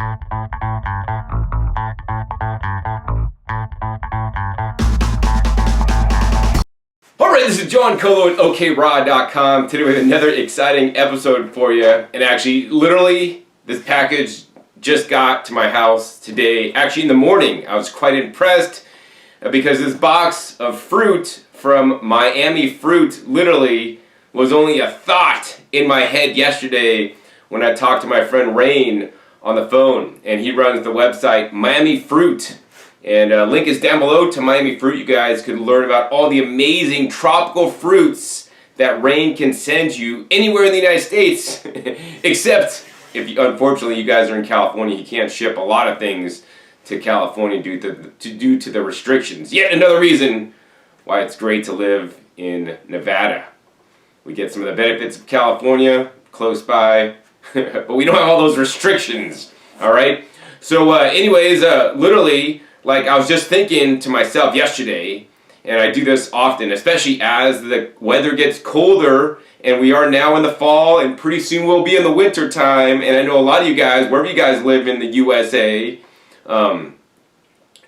Alright, this is John Colo at OKRaw.com. Today we have another exciting episode for you. And actually, literally, this package just got to my house today. Actually, in the morning, I was quite impressed because this box of fruit from Miami Fruit literally was only a thought in my head yesterday when I talked to my friend Rain on the phone. And he runs the website Miami Fruit. And link is down below to Miami Fruit. You guys could learn about all the amazing tropical fruits that Rain can send you anywhere in the United States. Except, if you, unfortunately you guys are in California, you can't ship a lot of things to California due to the restrictions. Yet another reason why it's great to live in Nevada. We get some of the benefits of California close by, but we don't have all those restrictions, all right? So anyways, literally, like I was just thinking to myself yesterday, and I do this often, especially as the weather gets colder, and we are now in the fall, and pretty soon we'll be in the winter time, and I know a lot of you guys, wherever you guys live in the USA, the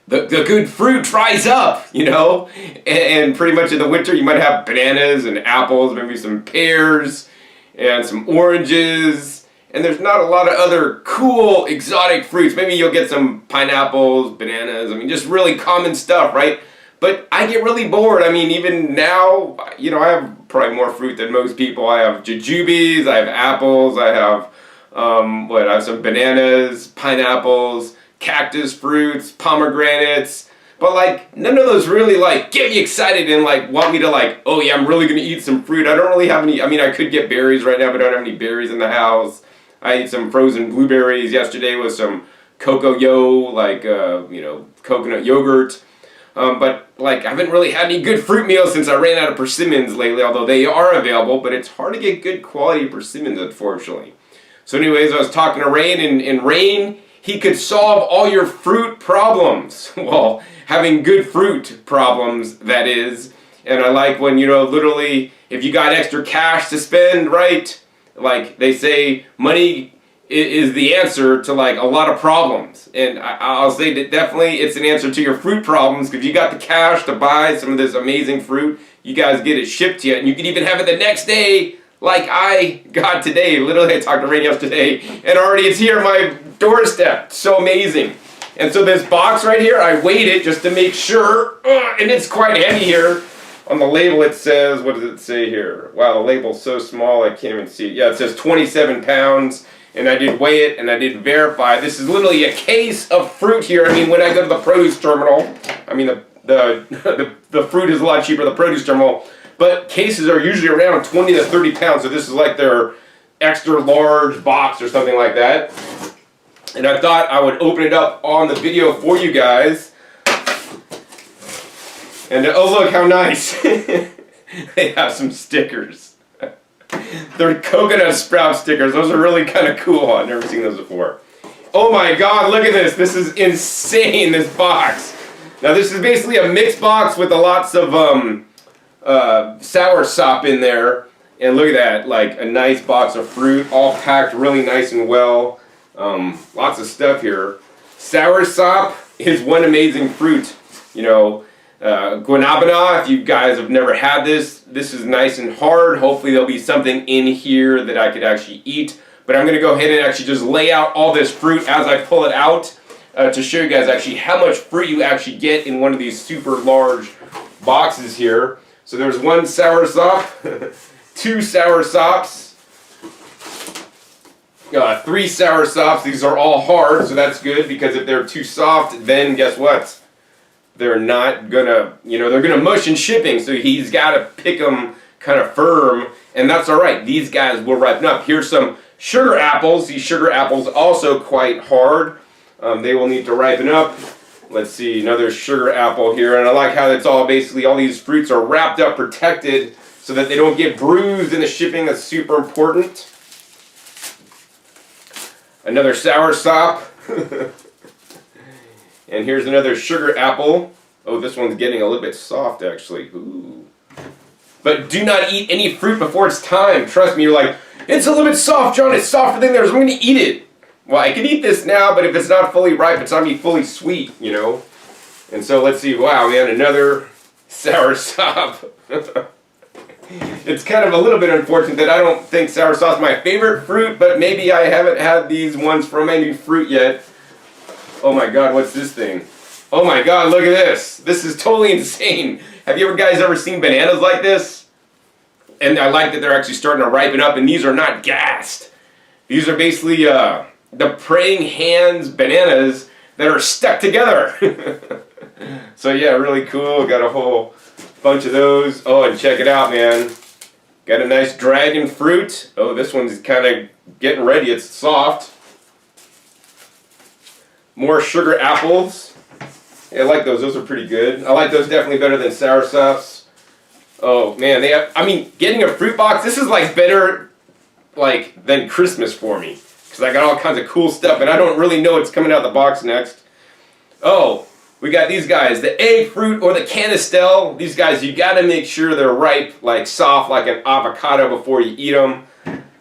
good fruit dries up, you know, and pretty much in the winter you might have bananas and apples, maybe some pears and some oranges, and there's not a lot of other cool exotic fruits. Maybe you'll get some pineapples, bananas, I mean just really common stuff, right? But I get really bored. I mean, even now, you know, I have probably more fruit than most people. I have jujubes, I have apples, I have I have some bananas, pineapples, cactus fruits, pomegranates, but like none of those really like get me excited and like want me to like, oh yeah, I'm really gonna eat some fruit. I don't really have any. I mean, I could get berries right now, but I don't have any berries in the house. I ate some frozen blueberries yesterday with some cocoa like you know, coconut yogurt. But like I haven't really had any good fruit meals since I ran out of persimmons lately, although they are available, but it's hard to get good quality persimmons, unfortunately. So anyways, I was talking to Rain, and Rain, he could solve all your fruit problems. Well, having good fruit problems, that is. And I like when, you know, literally, if you got extra cash to spend, right? Like they say, money is the answer to like a lot of problems. And I'll say that definitely it's an answer to your fruit problems, because you got the cash to buy some of this amazing fruit. You guys get it shipped to you, and you can even have it the next day, like I got today. Literally, I talked to Rain yesterday, and already it's here on my doorstep. So amazing. And so this box right here, I weighed it just to make sure, and it's quite heavy here. On the label it says, what does it say here? Wow, the label's so small I can't even see it. Yeah, it says 27 pounds, and I did weigh it, and I did verify. This is literally a case of fruit here. I mean, when I go to the produce terminal, I mean, the fruit is a lot cheaper at the produce terminal, but cases are usually around 20 to 30 pounds, so this is like their extra large box or something like that. And I thought I would open it up on the video for you guys. And oh look how nice. They have some stickers. They're coconut sprout stickers. Those are really kind of cool. I've never seen those before. Oh my god, look at this. This is insane, this box. Now this is basically a mixed box with lots of Soursop in there. And look at that, like a nice box of fruit, all packed really nice and well. Lots of stuff here. Soursop is one amazing fruit, you know. Guanabana, if you guys have never had this is nice and hard. Hopefully there'll be something in here that I could actually eat. But I'm going to go ahead and actually just lay out all this fruit as I pull it out to show you guys actually how much fruit you actually get in one of these super large boxes here. So there's one Soursop, two Soursops, three Soursops. These are all hard, so that's good, because if they're too soft, then guess what? They're not gonna, you know, they're gonna mush in shipping, so he's got to pick them kind of firm, and that's all right. These guys will ripen up. Here's some sugar apples. These sugar apples also quite hard. They will need to ripen up. Let's see, another sugar apple here, and I like how it's all basically, all these fruits are wrapped up, protected, so that they don't get bruised in the shipping. That's super important. Another Soursop. And here's another sugar apple. Oh, this one's getting a little bit soft, actually. Ooh. But do not eat any fruit before it's time. Trust me, you're like, it's a little bit soft, John. It's softer than theirs. I'm going to eat it. well, I can eat this now, but if it's not fully ripe, it's not going to be fully sweet, you know. And so let's see. Wow, man, another soursop. It's kind of a little bit unfortunate that I don't think soursop is my favorite fruit, but maybe I haven't had these ones from any fruit yet. Oh my God, what's this thing? Oh my God, look at this. This is totally insane. Have you guys ever seen bananas like this? And I like that they're actually starting to ripen up, and these are not gassed. These are basically the praying hands bananas that are stuck together. So yeah, really cool. Got a whole bunch of those. Oh, and check it out, man. Got a nice dragon fruit. Oh, this one's kind of getting ready. It's soft. More sugar apples. Yeah, I like those. Those are pretty good. I like those definitely better than soursops. Oh man, I mean, getting a fruit box. This is like better, like, than Christmas for me, because I got all kinds of cool stuff, and I don't really know what's coming out of the box next. Oh. We got these guys, the egg fruit or the canistel. These guys, you got to make sure they're ripe, like soft, like an avocado before you eat them.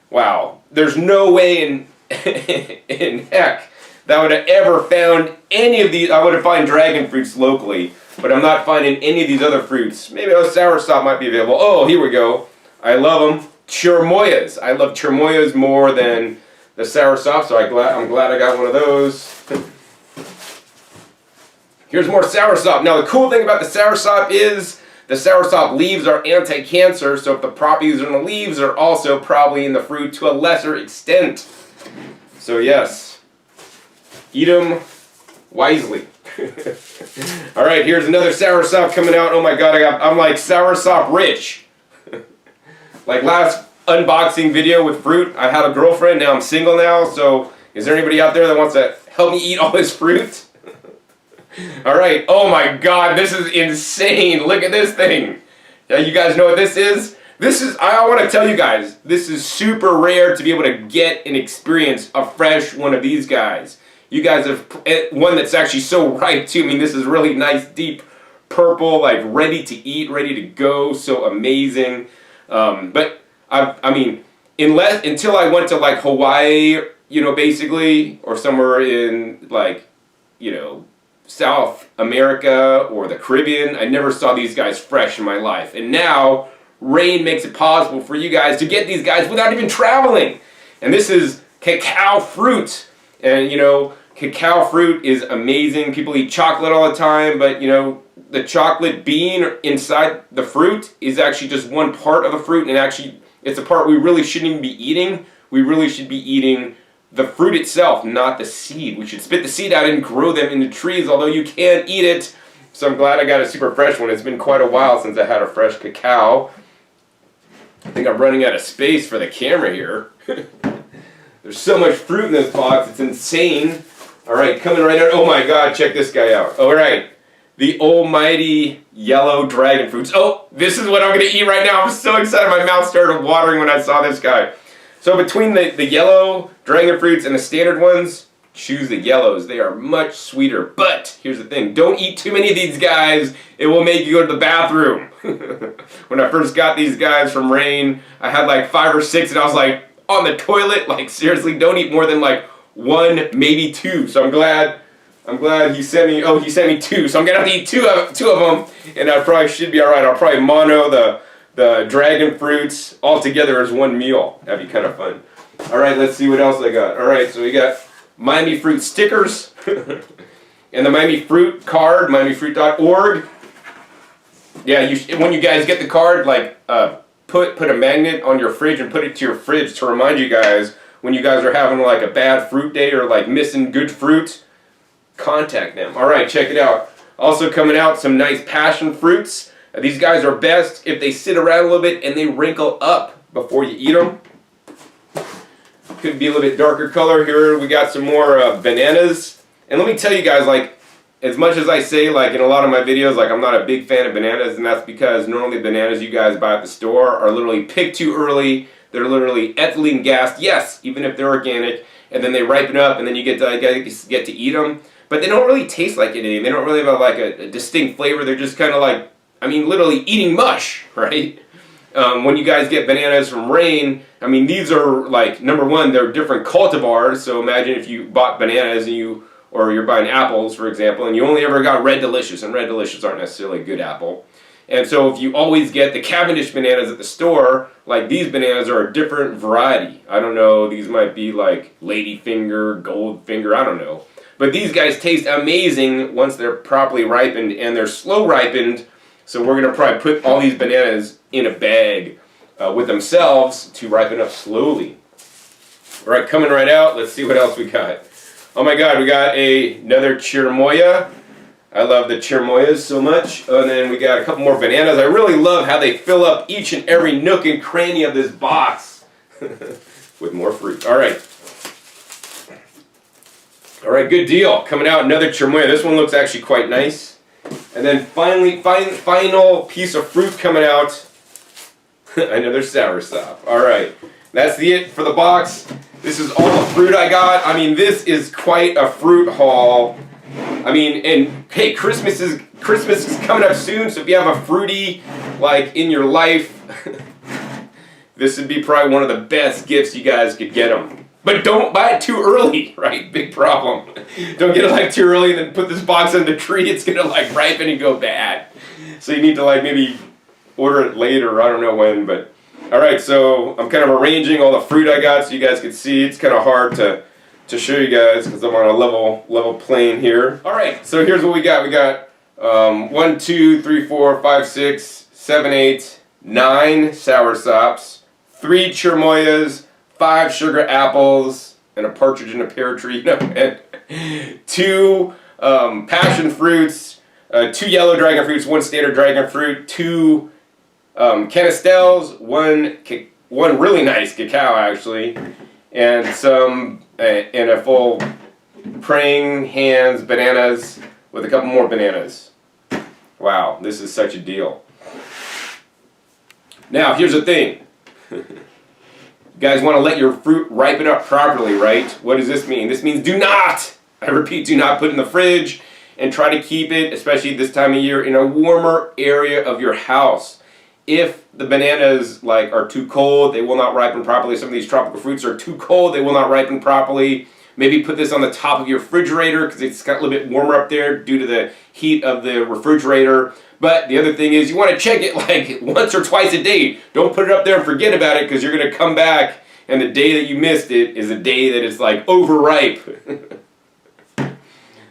Wow, there's no way in heck that I would have ever found any of these. I would have found dragon fruits locally, but I'm not finding any of these other fruits. Maybe a soursop might be available. Oh, here we go. I love them. Cherimoyas. I love cherimoyas more than the soursop, so I'm glad I got one of those. Here's more soursop. Now the cool thing about the soursop is the soursop leaves are anti-cancer, so if the properties in the leaves are also probably in the fruit to a lesser extent. So yes, eat them wisely. Alright, here's another soursop coming out. Oh my God, I'm like soursop rich. Like last unboxing video with fruit, I had a girlfriend, now I'm single now, so is there anybody out there that wants to help me eat all this fruit? Alright, oh my God, this is insane. Look at this thing. Now you guys know what this is? I want to tell you guys, this is super rare to be able to get and experience a fresh one of these guys. You guys have one that's actually so ripe too. I mean, this is really nice, deep purple, like ready to eat, ready to go, so amazing. But I mean, until I went to like Hawaii, you know, basically, or somewhere in like, you know, South America or the Caribbean, I never saw these guys fresh in my life. And now, rain makes it possible for you guys to get these guys without even traveling. And this is cacao fruit. And you know, cacao fruit is amazing. People eat chocolate all the time, but you know, the chocolate bean inside the fruit is actually just one part of the fruit, and actually it's a part we really shouldn't even be eating. We really should be eating the fruit itself, not the seed. We should spit the seed out and grow them into trees, although you can eat it. So I'm glad I got a super fresh one. It's been quite a while since I had a fresh cacao. I think I'm running out of space for the camera here. There's so much fruit in this box, it's insane. Alright, coming right out. Oh my God, check this guy out. Alright, the almighty yellow dragon fruits. Oh, this is what I'm going to eat right now. I'm so excited. My mouth started watering when I saw this guy. So between the yellow dragon fruits and the standard ones, choose the yellows. They are much sweeter. But here's the thing. Don't eat too many of these guys. It will make you go to the bathroom. When I first got these guys from Rain, I had like 5 or 6 and I was like on the toilet. Like seriously, don't eat more than like 1, maybe 2. So I'm glad he sent me, he sent me 2. So I'm going to have to eat two of them. And I probably should be alright. I'll probably mono the dragon fruits all together as one meal. That'd be kind of fun. Alright, let's see what else I got. Alright, so we got Miami Fruit stickers. And the Miami Fruit card, miamifruit.org. Yeah, when you guys get the card, like, put a magnet on your fridge and put it to your fridge to remind you guys when you guys are having like a bad fruit day or like missing good fruit, contact them. Alright, check it out. Also coming out, some nice passion fruits. These guys are best if they sit around a little bit and they wrinkle up before you eat them. Could be a little bit darker color. Here we got some more bananas. And let me tell you guys, like, as much as I say, like, in a lot of my videos, like, I'm not a big fan of bananas, and that's because normally bananas you guys buy at the store are literally picked too early. They're literally ethylene gassed, yes, even if they're organic, and then they ripen up, and then you get to eat them. But they don't really taste like anything. They don't really have like a distinct flavor. They're just kind of like, I mean, literally eating mush, right? when you guys get bananas from Rain, I mean, these are like, number one, they're different cultivars. So imagine if you bought bananas and or you're buying apples, for example, and you only ever got Red Delicious, and Red Delicious aren't necessarily a good apple. And so if you always get the Cavendish bananas at the store, like these bananas are a different variety. I don't know, these might be like Ladyfinger, Goldfinger, I don't know. But these guys taste amazing once they're properly ripened, and they're slow ripened. So we're going to probably put all these bananas in a bag with themselves to ripen up slowly. All right, coming right out, let's see what else we got. Oh my God, we got another cherimoya. I love the cherimoyas so much. And then we got a couple more bananas. I really love how they fill up each and every nook and cranny of this box with more fruit. All right. All right, good deal. Coming out, another cherimoya. This one looks actually quite nice. And then finally, final piece of fruit coming out. Another Soursop. All right, that's it for the box. This is all the fruit I got. I mean, this is quite a fruit haul. I mean, and hey, Christmas is coming up soon, so if you have a fruity like in your life, this would be probably one of the best gifts you guys could get them. But don't buy it too early, right? Big problem. Don't get it like too early and then put this box on the tree. It's gonna like ripen and go bad. So you need to like maybe order it later. I don't know when, but all right. So I'm kind of arranging all the fruit I got so you guys can see. It's kind of hard to show you guys because I'm on a level plane here. All right. So here's what we got. We got 1, 2, 3, 4, 5, 6, 7, 8, 9 Soursops, 3 cherimoyas, 5 sugar apples, and a partridge in a pear tree, and 2 passion fruits, 2 yellow dragon fruits, 1 standard dragon fruit, 2 canistels, 1 really nice cacao actually, and and a full praying hands bananas with a couple more bananas. Wow, this is such a deal. Now here's the thing. You guys want to let your fruit ripen up properly, right? What does this mean? This means do not, I repeat, do not put in the fridge, and try to keep it, especially this time of year, in a warmer area of your house. If the bananas are too cold, they will not ripen properly. Some of these tropical fruits are too cold, they will not ripen properly. Maybe put this on the top of your refrigerator because it's got a little bit warmer up there due to the heat of the refrigerator. But the other thing is you want to check it like once or twice a day. Don't put it up there and forget about it because you're going to come back and the day that you missed it is the day that it's like overripe.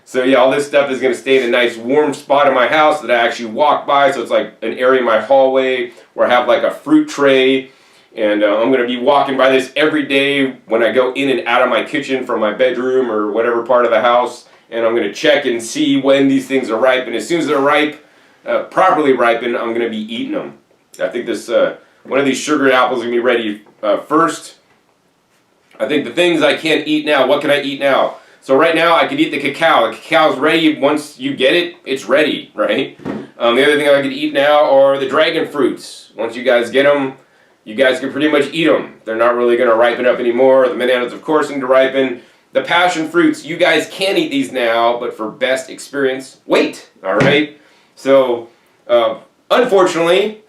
So yeah, all this stuff is going to stay in a nice warm spot in my house that I actually walk by. So it's like an area in my hallway where I have like a fruit tray. And I'm going to be walking by this every day when I go in and out of my kitchen from my bedroom or whatever part of the house. And I'm going to check and see when these things are ripe. And as soon as they're ripe, properly ripened, I'm going to be eating them. I think this one of these sugar apples is going to be ready first. I think the things I can't eat now, what can I eat now? So right now I could eat the cacao. The cacao's ready. Once you get it, it's ready, right? The other thing I could eat now are the dragon fruits. Once you guys get them, you guys can pretty much eat them. They're not really going to ripen up anymore. The bananas, of course, need to ripen. The passion fruits, you guys can eat these now, but for best experience, wait, all right? So, unfortunately,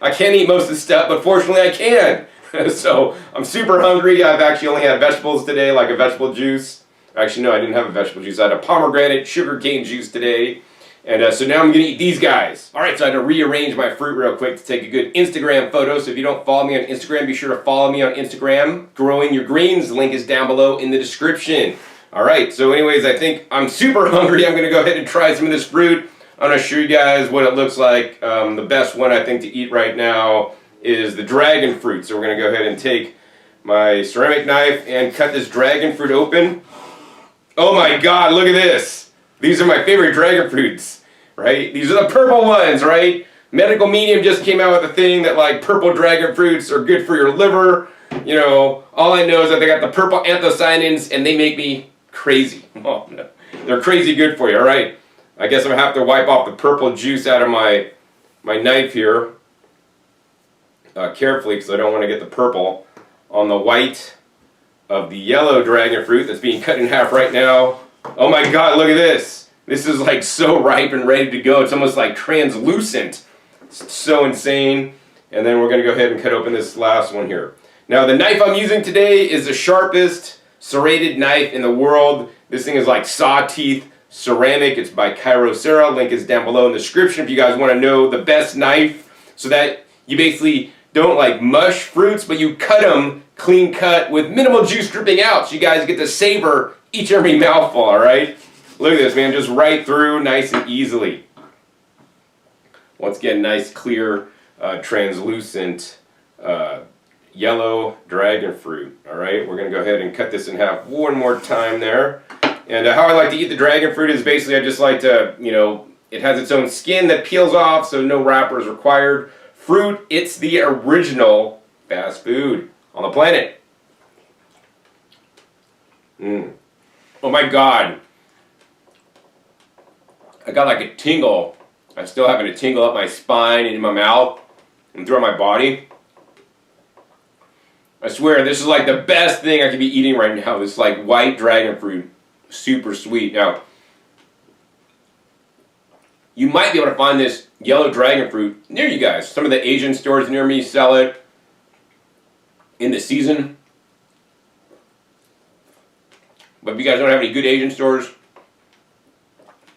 I can't eat most of this stuff, but fortunately I can. So, I'm super hungry. I've actually only had vegetables today, like a vegetable juice. Actually, no, I didn't have a vegetable juice. I had a pomegranate sugarcane juice today. And so now I'm going to eat these guys. All right, so I had to rearrange my fruit real quick to take a good Instagram photo. So if you don't follow me on Instagram, be sure to follow me on Instagram. Growing Your Greens, the link is down below in the description. All right, so anyways, I think I'm super hungry. I'm going to go ahead and try some of this fruit. I'm going to show you guys what it looks like. The best one I think to eat right now is the dragon fruit. So we're going to go ahead and take my ceramic knife and cut this dragon fruit open. Oh my God, look at this. These are my favorite dragon fruits, right? These are the purple ones, right? Medical Medium just came out with a thing that like purple dragon fruits are good for your liver. You know, all I know is that they got the purple anthocyanins and they make me crazy. Oh, no. They're crazy good for you, all right? I guess I'm going to have to wipe off the purple juice out of my knife here carefully because I don't want to get the purple on the white of the yellow dragon fruit that's being cut in half right now. Oh my God, look at this. This is like so ripe and ready to go. It's almost like translucent. It's so insane. And then we're going to go ahead and cut open this last one here. Now the knife I'm using today is the sharpest serrated knife in the world. This thing is like saw teeth ceramic. It's by Kyocera. Link is down below in the description if you guys want to know the best knife, so that you basically don't like mush fruits, but you cut them clean cut with minimal juice dripping out, so you guys get to savor each and every mouthful, alright? Look at this, man, just right through, nice and easily. Once again, nice, clear, translucent, yellow dragon fruit, alright? We're going to go ahead and cut this in half one more time there. And how I like to eat the dragon fruit is basically I just like to, you know, it has its own skin that peels off, so no wrapper is required. Fruit, it's the original fast food on the planet. Oh my God. I got like a tingle. I'm still having a tingle up my spine and in my mouth and throughout my body. I swear, this is like the best thing I could be eating right now. This like white dragon fruit. Super sweet. Now, you might be able to find this yellow dragon fruit near you guys. Some of the Asian stores near me sell it in the season. But if you guys don't have any good Asian stores,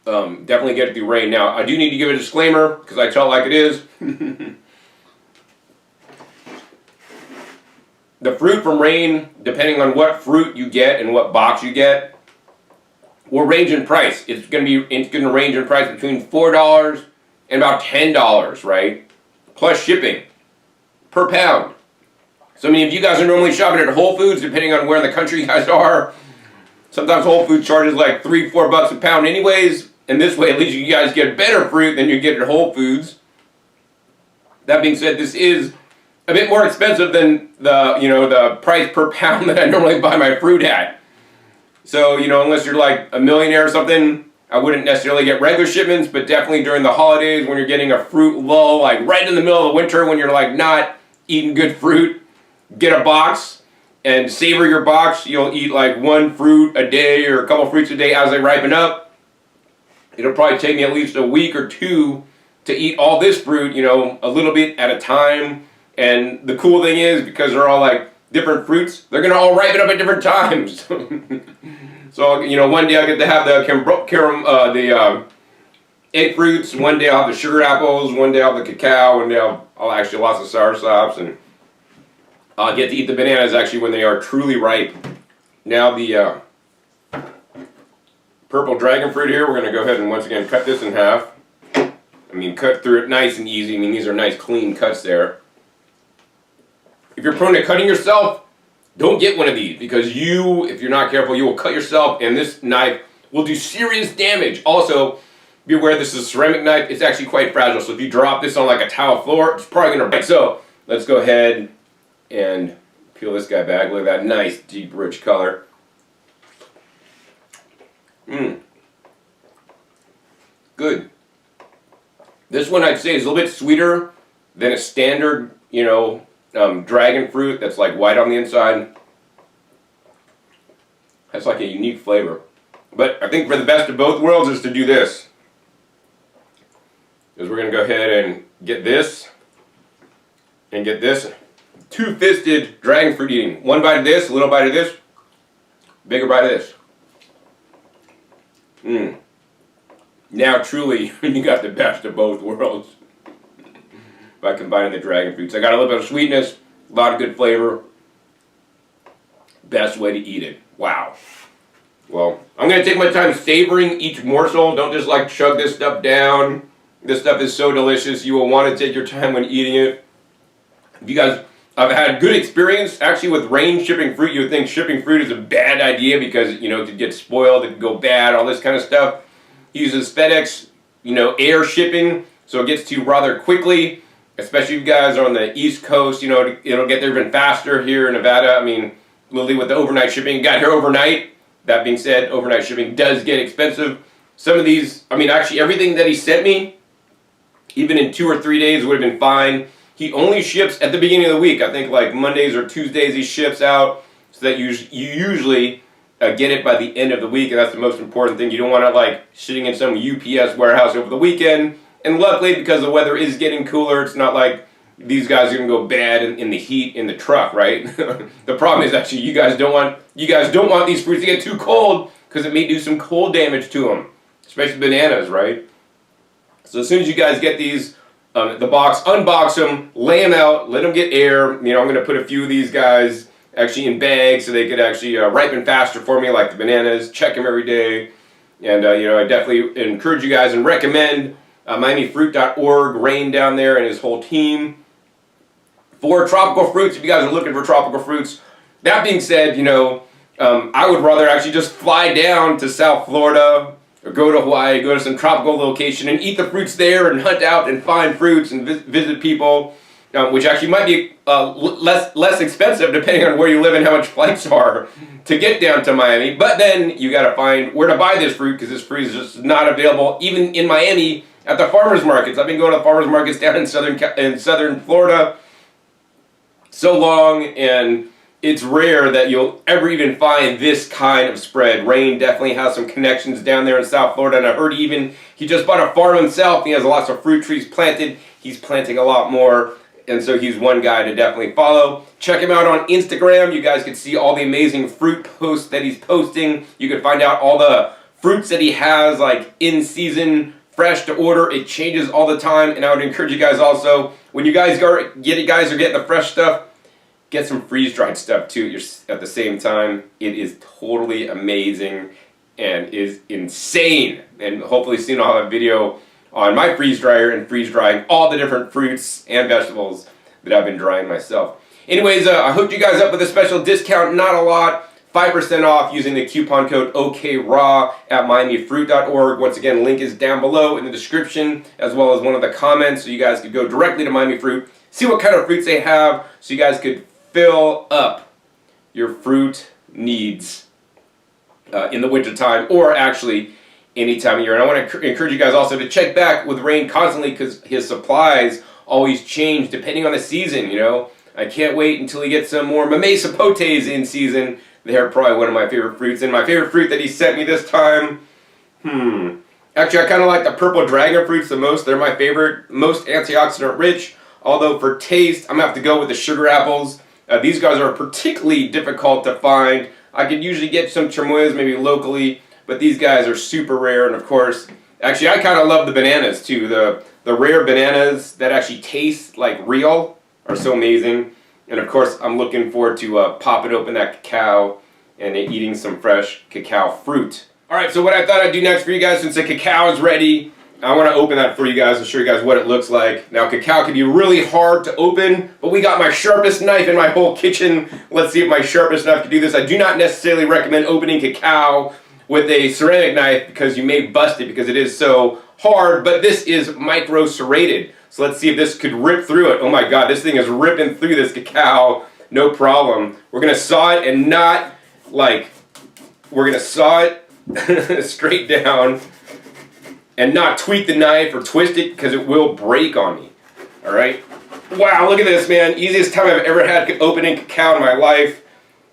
definitely get it through Rain. Now, I do need to give a disclaimer, because I tell it like it is. The fruit from Rain, depending on what fruit you get and what box you get, will range in price. It's going to range in price between $4 and about $10, right? Plus shipping per pound. So I mean, if you guys are normally shopping at Whole Foods, depending on where in the country you guys are, sometimes Whole Foods charges like $3-4 a pound anyways. And this way, at least you guys get better fruit than you get at Whole Foods. That being said, this is a bit more expensive than the price per pound that I normally buy my fruit at. So, unless you're like a millionaire or something, I wouldn't necessarily get regular shipments, but definitely during the holidays when you're getting a fruit lull, like right in the middle of the winter when you're like not eating good fruit, get a box and savor your box. You'll eat like one fruit a day or a couple fruits a day as they ripen up. It'll probably take me at least a week or two to eat all this fruit, a little bit at a time. And the cool thing is, because they're all like different fruits, they're going to all ripen up at different times. So, one day I'll get to have the egg fruits, one day I'll have the sugar apples, one day I'll have the cacao, one day I'll actually lots of soursops, and I'll get to eat the bananas actually when they are truly ripe. Now the purple dragon fruit here, we're going to go ahead and once again cut this in half. Cut through it nice and easy. These are nice clean cuts there. If you're prone to cutting yourself, don't get one of these, because if you're not careful, you will cut yourself, and this knife will do serious damage. Also, be aware this is a ceramic knife. It's actually quite fragile, so if you drop this on like a tile floor, it's probably going to break. So, let's go ahead and peel this guy back. Look at that nice, deep, rich color. Good. This one I'd say is a little bit sweeter than a standard, dragon fruit that's like white on the inside. Has like a unique flavor. But I think for the best of both worlds is to do this. Is we're going to go ahead and get this and get this. Two-fisted dragon fruit eating. One bite of this, a little bite of this, bigger bite of this. Now truly, you got the best of both worlds by combining the dragon fruits. I got a little bit of sweetness, a lot of good flavor. Best way to eat it. Wow. Well, I'm going to take my time savoring each morsel. Don't just like chug this stuff down. This stuff is so delicious. You will want to take your time when eating it. If you guys have had good experience actually with Rain shipping fruit, you would think shipping fruit is a bad idea because, it could get spoiled, it could go bad, all this kind of stuff. He uses FedEx, air shipping, so it gets to you rather quickly, especially if you guys are on the East Coast, it'll get there even faster here in Nevada. Literally with the overnight shipping, got here overnight. That being said, overnight shipping does get expensive. Some of these, actually everything that he sent me, even in 2 or 3 days would have been fine. He only ships at the beginning of the week. I think like Mondays or Tuesdays he ships out, so that you usually get it by the end of the week, and that's the most important thing. You don't want it like sitting in some UPS warehouse over the weekend. And luckily, because the weather is getting cooler, it's not like these guys are gonna go bad in the heat in the truck, right? The problem is actually you guys don't want these fruits to get too cold because it may do some cold damage to them, especially bananas, right? So as soon as you guys get these, the box, unbox them, lay them out, let them get air. You know, I'm gonna put a few of these guys actually in bags so they could actually ripen faster for me, like the bananas. Check them every day, and you know, I definitely encourage you guys and recommend MiamiFruit.org, Rain down there and his whole team for tropical fruits. If you guys are looking for tropical fruits. That being said, you know, I would rather actually just fly down to South Florida or go to Hawaii, go to some tropical location and eat the fruits there and hunt out and find fruits and visit people, which actually might be less expensive depending on where you live and how much flights are to get down to Miami. But then you got to find where to buy this fruit because this fruit is just not available even in Miami at the farmers markets. I've been going to farmers markets down in southern Florida so long, and it's rare that you'll ever even find this kind of spread. Rain definitely has some connections down there in South Florida, and I heard he just bought a farm himself. He has lots of fruit trees planted. He's planting a lot more, and so he's one guy to definitely follow. Check him out on Instagram. You guys can see all the amazing fruit posts that he's posting. You can find out all the fruits that he has, like in season, fresh to order. It changes all the time, and I would encourage you guys also, when you guys are getting the fresh stuff, get some freeze-dried stuff too at the same time. It is totally amazing and is insane. And hopefully soon I'll have a video on my freeze dryer and freeze drying all the different fruits and vegetables that I've been drying myself. Anyways, I hooked you guys up with a special discount, not a lot, 5% off using the coupon code OKRAW at MiamiFruit.org. Once again, link is down below in the description as well as one of the comments, so you guys could go directly to Miami Fruit, see what kind of fruits they have, so you guys could fill up your fruit needs in the winter time, or actually any time of year. And I want to encourage you guys also to check back with Rain constantly because his supplies always change depending on the season, you know. I can't wait until he gets some more mamey sapotes in season. They're probably one of my favorite fruits. And my favorite fruit that he sent me this time, actually I kind of like the purple dragon fruits the most. They're my favorite, most antioxidant rich. Although for taste, I'm going to have to go with the sugar apples. These guys are particularly difficult to find. I could usually get some cherimoyas maybe locally, but these guys are super rare. And of course, actually I kind of love the bananas too. The rare bananas that actually taste like real are so amazing. And of course, I'm looking forward to popping open that cacao and eating some fresh cacao fruit. Alright, so what I thought I'd do next for you guys, since the cacao is ready, I want to open that for you guys and show you guys what it looks like. Now, cacao can be really hard to open, but we got my Sharpest knife in my whole kitchen. Let's see if my Sharpest knife can do this. I do not necessarily recommend opening cacao with a ceramic knife because you may bust it because it is so hard, but this is micro serrated. So let's see if this could rip through it. Oh my God, this thing is ripping through this cacao, no problem. We're going to saw it and not like, we're going to saw it straight down and not tweak the knife or twist it because it will break on me. Alright? Wow, look at this, man. Easiest time I've ever had opening cacao in my life.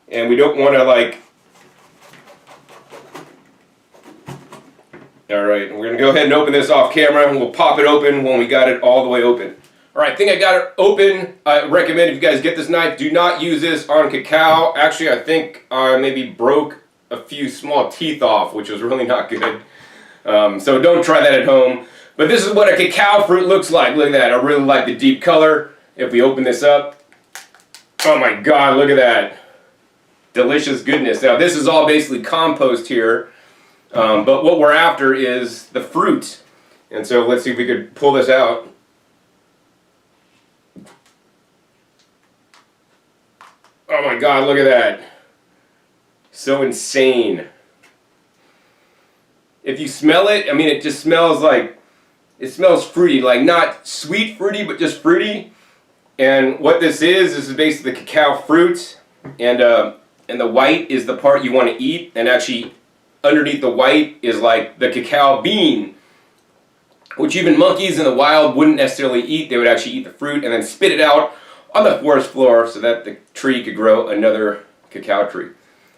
And we don't want to like... Alright, we're going to go ahead and open this off camera and we'll pop it open when we got it all the way open. Alright, I think I got it open. I recommend if you guys get this knife, do not use this on cacao. Actually, I think I maybe broke a few small teeth off, which was really not good. So don't try that at home. But this is what a cacao fruit looks like. Look at that. I really like the deep color. If we open this up, oh my God, look at that. Delicious goodness. Now this is all basically compost here. But what we're after is the fruit. And so let's see if we could pull this out. Oh my God, look at that. So insane. If you smell it, I mean, it just smells like, it smells fruity, like not sweet fruity, but just fruity. And what this is basically the cacao fruit, and the white is the part you want to eat, and actually underneath the white is like the cacao bean, which even monkeys in the wild wouldn't necessarily eat. They would actually eat the fruit and then spit it out on the forest floor so that the tree could grow another cacao tree.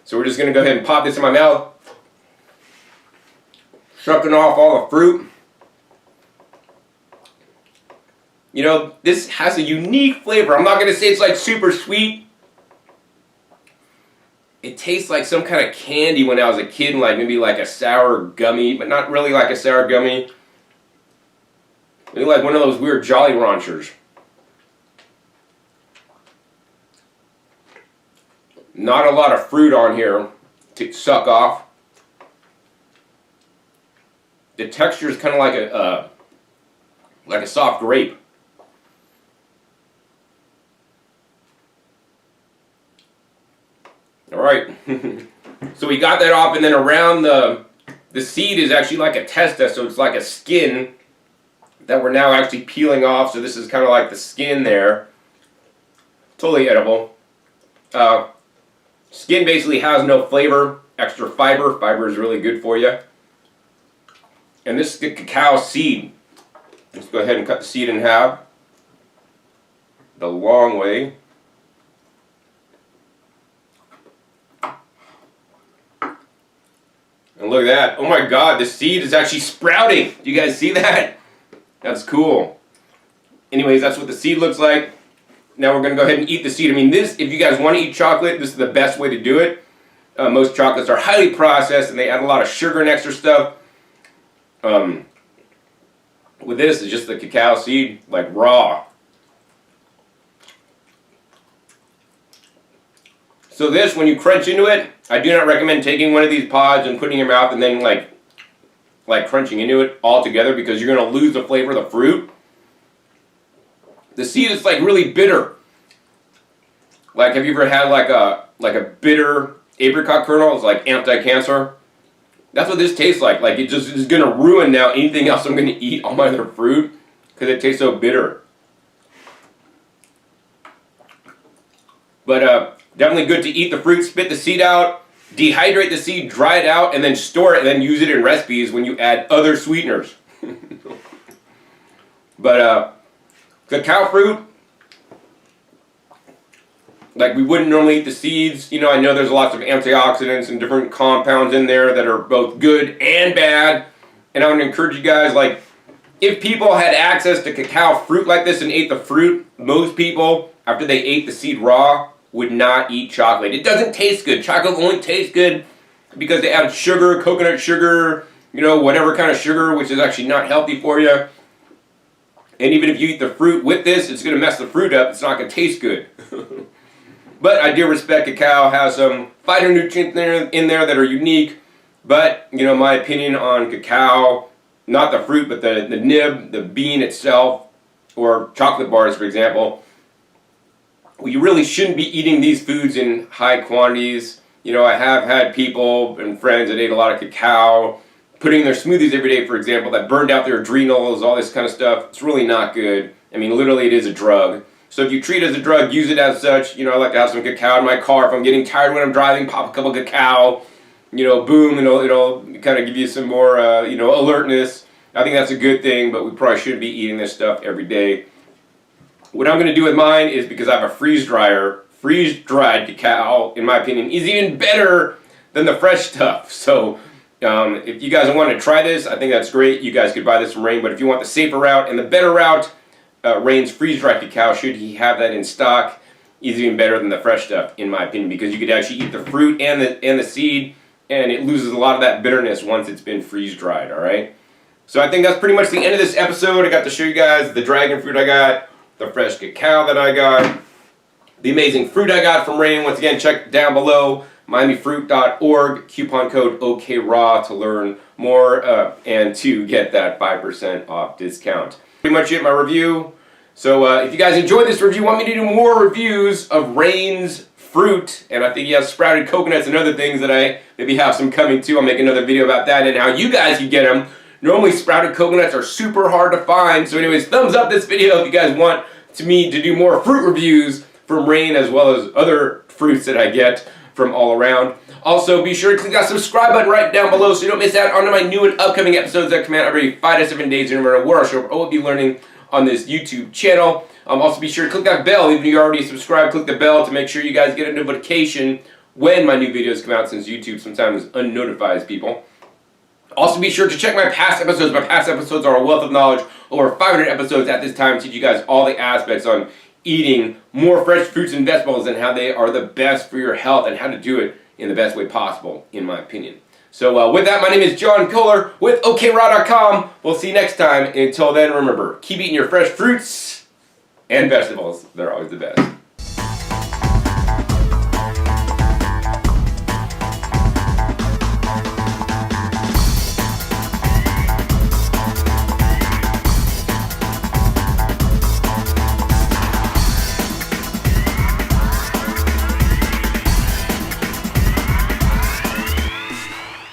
So we're just going to go ahead and pop this in my mouth. Sucking off all the fruit. You know, this has a unique flavor. I'm not going to say it's like super sweet. It tastes like some kind of candy when I was a kid, like maybe like a sour gummy, but not really like a sour gummy. Maybe like one of those weird Jolly Ranchers. Not a lot of fruit on here to suck off. The texture is kind of like a soft grape. All right, so we got that off, and then around the seed is actually like a testa, so it's like a skin that we're now actually peeling off. So this is kind of like the skin there. Totally edible. Skin basically has no flavor, extra fiber. Fiber is really good for you. And this is the cacao seed. Let's go ahead and cut the seed in half the long way. And look at that. Oh my God, the seed is actually sprouting. Do you guys see that? That's cool. Anyways, that's what the seed looks like. Now we're going to go ahead and eat the seed. I mean, this, if you guys want to eat chocolate, this is the best way to do it. Most chocolates are highly processed and they add a lot of sugar and extra stuff. With this, it's just the cacao seed, like raw. So this, when you crunch into it, I do not recommend taking one of these pods and putting in your mouth and then like crunching into it all together, because you're going to lose the flavor of the fruit. The seed is like really bitter. Like, have you ever had like a bitter apricot kernel? It's like anti-cancer. That's what this tastes like. Like, it just is going to ruin now anything else I'm going to eat, all my other fruit, because it tastes so bitter. But definitely good to eat the fruit, spit the seed out, dehydrate the seed, dry it out, and then store it, and then use it in recipes when you add other sweeteners. But cacao fruit, like, we wouldn't normally eat the seeds. You know, I know there's lots of antioxidants and different compounds in there that are both good and bad. And I would encourage you guys, like, if people had access to cacao fruit like this and ate the fruit, most people, after they ate the seed raw, would not eat chocolate. It doesn't taste good. Chocolate only tastes good because they add sugar, coconut sugar, you know, whatever kind of sugar, which is actually not healthy for you. And even if you eat the fruit with this, it's going to mess the fruit up. It's not going to taste good. But I do respect cacao has some phytonutrients in there that are unique. But, you know, my opinion on cacao, not the fruit, but the nib, the bean itself, or chocolate bars, for example, well, you really shouldn't be eating these foods in high quantities. You know, I have had people and friends that ate a lot of cacao, putting in their smoothies every day, for example, that burned out their adrenals, all this kind of stuff. It's really not good. I mean, literally, it is a drug. So if you treat it as a drug, use it as such. You know, I like to have some cacao in my car. If I'm getting tired when I'm driving, pop a couple of cacao. You know, boom, it'll kind of give you some more, you know, alertness. I think that's a good thing, but we probably shouldn't be eating this stuff every day. What I'm going to do with mine is, because I have a freeze-dried cacao, in my opinion, is even better than the fresh stuff. So if you guys want to try this, I think that's great. You guys could buy this from Rain, but if you want the safer route and the better route, Rain's freeze-dried cacao, should he have that in stock, is even better than the fresh stuff, in my opinion, because you could actually eat the fruit and the seed, and it loses a lot of that bitterness once it's been freeze-dried, all right? So I think that's pretty much the end of this episode. I got to show you guys the dragon fruit I got, the fresh cacao that I got, the amazing fruit I got from Rain. Once again, check down below, miamifruit.org, coupon code OKRAW to learn more and to get that 5% off discount. Pretty much it, my review. So if you guys enjoyed this review, want me to do more reviews of Rain's fruit, and I think he has sprouted coconuts and other things that I maybe have some coming too. I'll make another video about that and how you guys can get them. Normally sprouted coconuts are super hard to find. So anyways, thumbs up this video if you guys want me to do more fruit reviews from Rain, as well as other fruits that I get from all around. Also, be sure to click that subscribe button right down below so you don't miss out on my new and upcoming episodes that come out every 5 to 7 days. And remember where I will be learning on this YouTube channel. Also, be sure to click that bell. Even if you're already subscribed, click the bell to make sure you guys get a notification when my new videos come out, since YouTube sometimes unnotifies people. Also, be sure to check my past episodes. My past episodes are a wealth of knowledge. Over 500 episodes at this time teach you guys all the aspects on eating more fresh fruits and vegetables and how they are the best for your health and how to do it in the best way possible, in my opinion. So with that, my name is John Kohler with OKRaw.com. We'll see you next time. Until then, remember, keep eating your fresh fruits and vegetables. They're always the best.